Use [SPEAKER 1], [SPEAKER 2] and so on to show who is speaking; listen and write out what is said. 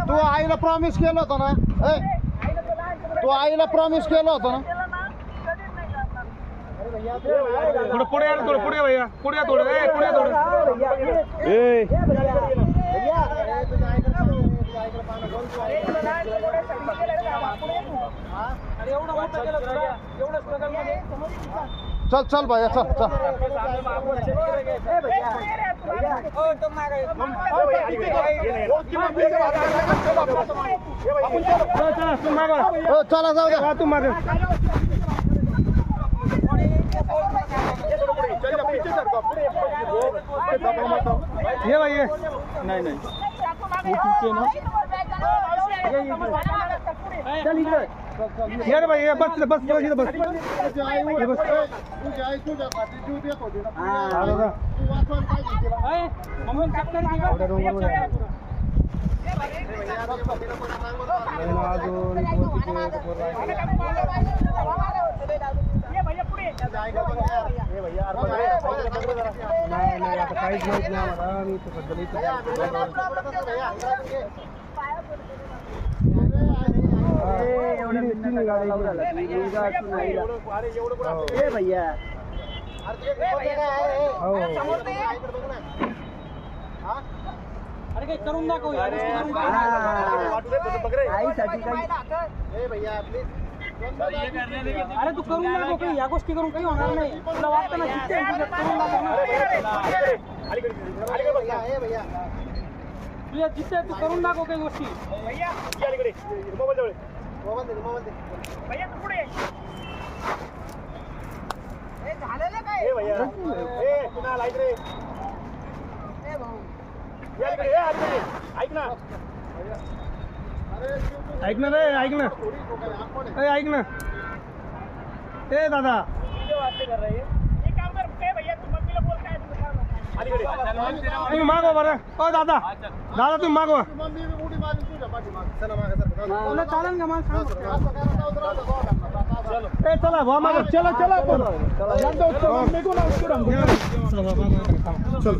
[SPEAKER 1] तू आईला प्रॉमिस केलं होतं ना, तू आईला प्रॉमिस केलं होतं ना.
[SPEAKER 2] थोडं पुढे या, थोडं पुढे भैया, पुढे थोडं, पुढे थोडं.
[SPEAKER 1] चल चल भैया, चल चल. चला जाऊ द्या.
[SPEAKER 2] तू मागे ये भाई ये नाही नाही ये रे भाई ये बस बस बस इथं बस.
[SPEAKER 1] तुझी आई तुझ्यासाठी जीव देत होती ना. तू वाचवायला पाहिजे तिला.
[SPEAKER 2] नाही आता काहीच माहित नाही आम्हाला. मी तर सध्या
[SPEAKER 3] अरे काही करून दाखव अरे तू करून दाखव काही या गोष्टी करून काही होणार नाही. तुला वाटतं ना जिथे करून दाखव तुझ्या जिथे तू करून दाखव काही गोष्टी.
[SPEAKER 2] ऐक ना रे, ऐक ना, ऐक ना. ए दादा तुम्ही मागवा बरं. ओ दादा, दादा तुम्ही मागवा.
[SPEAKER 3] तुला चालेल का मला सांग.
[SPEAKER 2] ए चला भाऊ मागवा. चला चला.
[SPEAKER 1] चल.